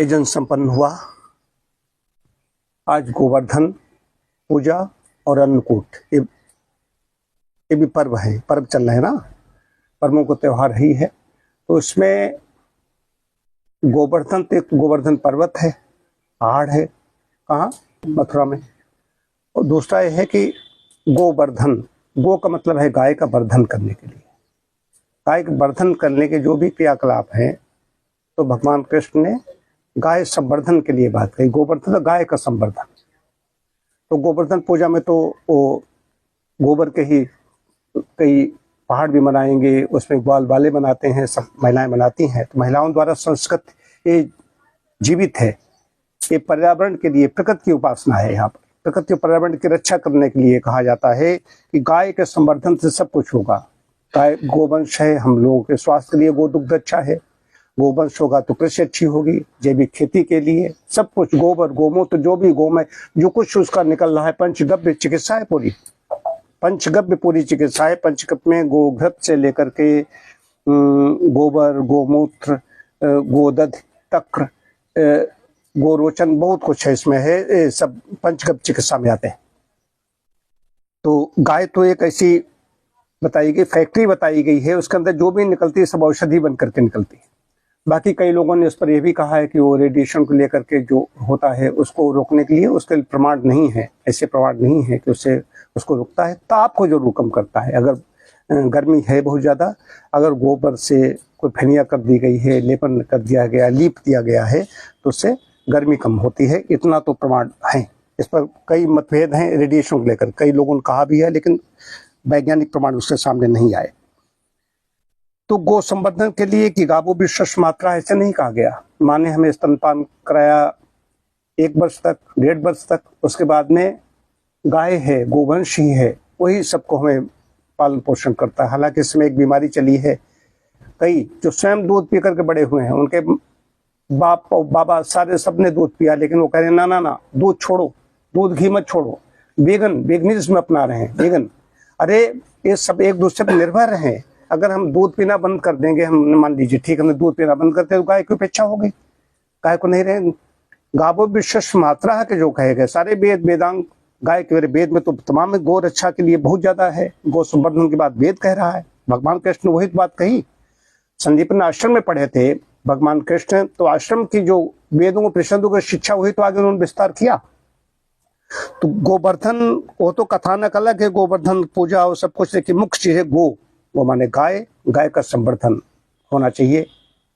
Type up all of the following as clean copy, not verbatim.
यजन संपन्न हुआ। आज गोवर्धन पूजा और अन्नकूट ये भी पर्व है, पर्व चल रहे हैं ना, पर्वों को त्योहार ही है। तो इसमें गोवर्धन तो एक गोवर्धन पर्वत है, पहाड़ है, कहाँ, मथुरा में। और दूसरा यह है कि गोवर्धन, गो का मतलब है गाय का वर्धन करने के लिए। गाय का वर्धन करने के जो भी क्रियाकलाप हैं, तो भगवान कृष्ण ने गाय संवर्धन के लिए बात कही। गोवर्धन तो गाय का संवर्धन। तो गोवर्धन पूजा में तो वो गोबर के ही कई पहाड़ भी बनाएंगे, उसमें ग्वाल वाले बनाते हैं, सब महिलाएं बनाती हैं। तो महिलाओं द्वारा संस्कृत ये जीवित है, ये पर्यावरण के लिए प्रकृति की उपासना है। यहाँ पर प्रकृति और पर्यावरण की रक्षा करने के लिए कहा जाता है कि गाय के संवर्धन से सब कुछ होगा। गाय गोवंश है, हम लोगों के स्वास्थ्य के लिए गोदुग्ध अच्छा है, गोवंश होगा तो कृषि अच्छी होगी, जैविक खेती के लिए सब कुछ, गोबर गोमूत्र जो भी गोमय जो कुछ उसका निकल रहा है, पंचगव्य चिकित्सा है पूरी, पंचगव्य पूरी चिकित्सा है। पंचगव्य में गोघृत से लेकर के गोबर, गोमूत्र, गोदध, तक्र, गोरोचन, बहुत कुछ है इसमें है, सब पंचगव्य चिकित्सा में आते हैं। तो गाय तो एक ऐसी बताई गई, फैक्ट्री बताई गई है, उसके अंदर जो भी निकलती है सब औषधि बन करके निकलती है। बाकी कई लोगों ने इस पर यह भी कहा है कि वो रेडिएशन को लेकर के जो होता है उसको रोकने के लिए उसके प्रमाण नहीं है, ऐसे प्रमाण नहीं है कि उससे उसको रोकता है। ताप को जरूर कम करता है। अगर गर्मी है बहुत ज़्यादा, अगर गोबर से कोई फेनिया कर दी गई है, लेपन कर दिया गया, लीप दिया गया है, तो उससे गर्मी कम होती है। इतना तो प्रमाण है। इस पर कई मतभेद हैं रेडिएशन को लेकर, कई लोगों ने कहा भी है, लेकिन वैज्ञानिक प्रमाण उसके सामने नहीं आए। तो गो संवर्धन के लिए कि गावो भी शश मात्रा, ऐसे नहीं कहा गया। माँ ने हमें स्तनपान कराया 1 वर्ष तक, 1.5 वर्ष तक, उसके बाद में गाय है, गोवंश ही है, वही सबको हमें पालन पोषण करता है। हालांकि इसमें एक बीमारी चली है, कई जो स्वयं दूध पी करके बड़े हुए हैं, उनके बाप और बाबा सारे सबने दूध पिया, लेकिन वो कह रहे हैं ना ना ना, दूध छोड़ो, दूध घी मत छोड़ो, वेगनिज्म अपना रहे हैं, वेगन। अरे ये सब एक दूसरे पर निर्भर हैं। अगर हम दूध पीना बंद कर देंगे, हम मान लीजिए ठीक, हमने दूध पीना बंद करते तो गाय की उपेक्षा हो गई, गाय को नहीं रहे। गावो विशेष मात्रा के जो कहे गए सारे वेद वेदांग गाय के वेद में तो तमाम गौ रक्षा के लिए बहुत ज्यादा है। गौ संवर्धन की बात वेद कह रहा है, भगवान कृष्ण ने वही बात कही। संदीपन आश्रम में पढ़े थे भगवान कृष्ण, तो आश्रम की जो वेदों उपनिषदों की शिक्षा हुई तो आगे उन्होंने विस्तार किया। तो गोवर्धन वो तो कथानक अलग है, गोवर्धन पूजा और सब कुछ, लेकिन मुख्य चीज है गो माने गाय, गाय का संवर्धन होना चाहिए।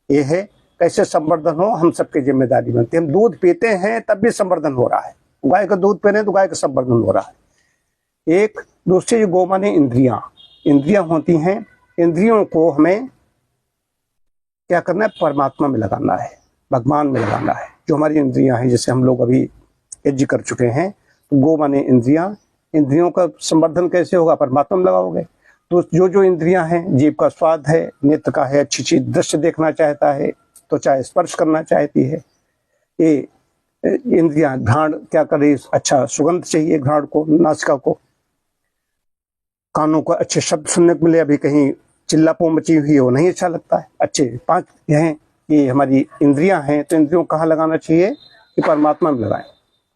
ये है कैसे संवर्धन हो, हम सबकी जिम्मेदारी बनती है। हम दूध पीते हैं तब भी संवर्धन हो रहा है, गाय का दूध पी रहे हैं तो गाय का संवर्धन हो रहा है। एक दूसरी गो माने इंद्रियां, इंद्रियां होती हैं, इंद्रियों को हमें क्या करना है, परमात्मा में लगाना है, भगवान में लगाना है। जो हमारी इंद्रियां हैं, जैसे हम लोग अभी यज्ञ कर चुके हैं, तो गो माने इंद्रियां, इंद्रियों का संवर्धन कैसे होगा, परमात्मा में लगाओगे। तो जो इंद्रियां हैं, जीभ का स्वाद है, नेत्र का है अच्छी चीज दृश्य देखना चाहता है, तो चाहे स्पर्श करना चाहती है, ये इंद्रियां। घ्राण क्या करे, अच्छा सुगंध चाहिए घ्राण को, नासिका को, कानों को अच्छे शब्द सुनने को मिले, अभी कहीं चिल्लापो मची हुई हो नहीं अच्छा लगता है। अच्छे 5 हैं ये हमारी इंद्रियां हैं, तो इंद्रियों कहाँ लगाना चाहिए कि परमात्मा में लगाएं,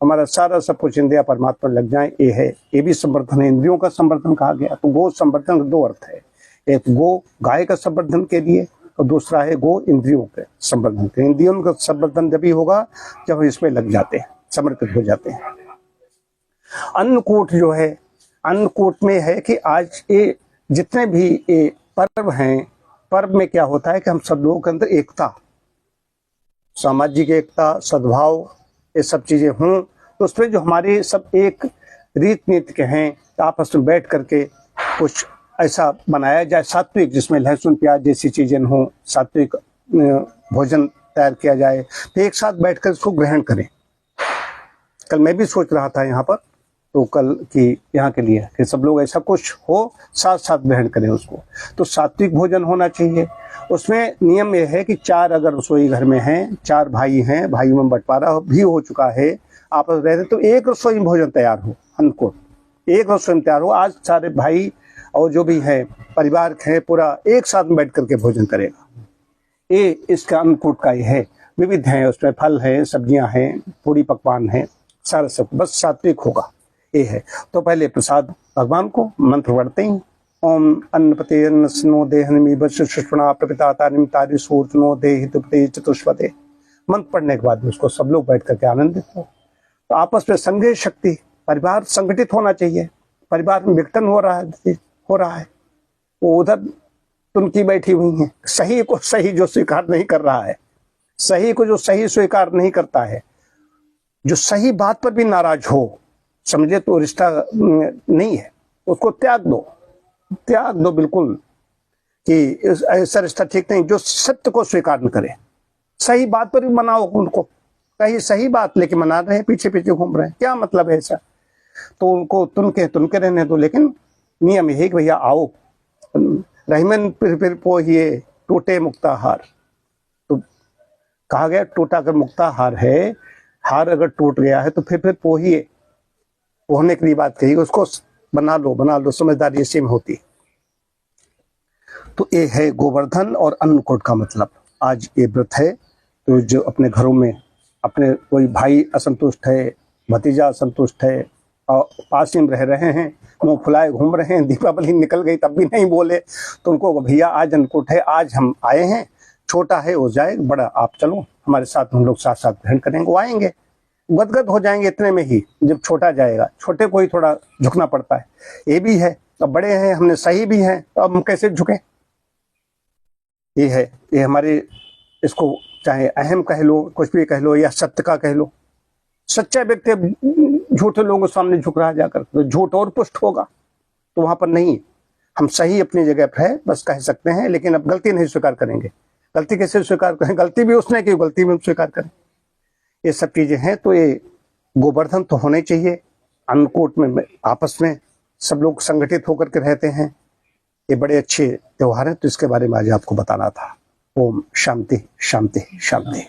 हमारा सारा सब कुछ इंद्रिया परमात्मा लग जाए। ये है, ये भी संवर्धन है, इंद्रियों का संवर्धन कहा गया। तो गो संवर्धन के 2 अर्थ है, एक गो गाय का संवर्धन के लिए और दूसरा है गो इंद्रियों के संवर्धन के। इंद्रियों का संवर्धन जब ही होगा जब इसमें लग जाते हैं, समर्पित हो जाते हैं। अन्नकूट जो है, अन्नकूट में है कि आज ये जितने भी ये पर्व हैं, पर्व में क्या होता है कि हम सब लोगों के अंदर एकता, सामाजिक एकता, सद्भाव, ये सब चीजें हों। तो उसमें जो हमारे सब एक रीत नीति के हैं, आपस में बैठ करके कुछ ऐसा बनाया जाए सात्विक, जिसमें लहसुन प्याज जैसी चीजें हों, सात्विक भोजन तैयार किया जाए, तो एक साथ बैठकर इसको ग्रहण करें। कल मैं भी सोच रहा था यहाँ पर, तो कल की यहाँ के लिए कि सब लोग ऐसा कुछ हो, साथ साथ ग्रहण करें उसको। तो सात्विक भोजन होना चाहिए। उसमें नियम यह है कि 4 अगर रसोई घर में हैं, 4 भाई हैं, भाइयों में बंटवारा भी हो चुका है, आपस में रहते, तो एक रसोई में भोजन तैयार हो, अन्नकूट एक रसोई में तैयार हो। आज सारे भाई और जो भी है परिवार है पूरा एक साथ में बैठ करके भोजन करेगा, ये इसका अन्नकूट का ही है। विविध हैं, उसमें फल है, सब्जियां हैं, पूरी पकवान है, सारा सब बस सात्विक होगा, ये है। तो पहले प्रसाद भगवान को, मंत्र पढ़ते ही ओम अन्नपते अन्नस्नो देहनमी सुषुप्णा प्रपिताता निमतारि सूर्जनो देहितुपते चतुष्पदे। मंत्र पढ़ने के बाद उसको सब लोग बैठ करके आनंदित हो। तो आपस में संघीय शक्ति, परिवार संगठित होना चाहिए। परिवार में विघटन हो रहा है, वो उधर तुनकी बैठी हुई है, सही को सही जो स्वीकार नहीं कर रहा है, सही को जो सही स्वीकार नहीं करता है, जो सही बात पर भी नाराज हो, समझे तो रिश्ता नहीं है, उसको त्याग दो बिल्कुल, कि ऐसा रिश्ता ठीक नहीं। जो सत्य को स्वीकार न करे, सही बात पर भी मनाओ उनको, कहीं सही बात लेके मना रहे हैं, पीछे पीछे घूम रहे हैं, क्या मतलब है ऐसा। तो उनको तुनके रहने दो, लेकिन नियम यही कि भैया आओ रहीमन फिर पोहिए टूटे मुक्ताहार। तो कहा गया टूटा अगर मुक्ताहार है, हार अगर टूट गया है तो फिर पोहिए, पोहने की बात कही, उसको बना लो, समझदारी इसी में होती। तो ये है गोवर्धन और अन्नकूट का मतलब। आज ये व्रत है, तो जो अपने घरों में अपने कोई भाई असंतुष्ट है, भतीजा असंतुष्ट है और पास में रह रहे हैं, मुंह फुलाए घूम रहे हैं, दीपावली निकल गई तब भी नहीं बोले, तो उनको भैया आज अन्नकूट है, आज हम आए हैं, छोटा है हो जाए, बड़ा आप चलो हमारे साथ, हम लोग साथ साथ ग्रहण करेंगे। वो आएंगे, गदगद हो जाएंगे इतने में ही। जब छोटा जाएगा, छोटे को ही थोड़ा झुकना पड़ता है, ये भी है। अब बड़े हैं, हमने सही भी है, तो अब हम कैसे झुके। ये है, ये हमारे, इसको चाहे अहम कह लो, कुछ भी कह लो, या सत्य का कह लो। सच्चा व्यक्ति झूठे लोगों के सामने झुक रहा जाकर, तो झूठ और पुष्ट होगा, तो वहां पर नहीं। हम सही अपनी जगह पर है, बस कह सकते हैं, लेकिन अब गलती नहीं स्वीकार करेंगे। गलती कैसे स्वीकार करें, गलती भी उसने की, गलती भी हम स्वीकार करें, ये सब चीजें हैं। तो ये गोवर्धन तो होने चाहिए। अन्नकूट में आपस में सब लोग संगठित होकर के रहते हैं, ये बड़े अच्छे त्योहार हैं, तो इसके बारे में आज आपको बताना था। ओम शांति शांति शांति।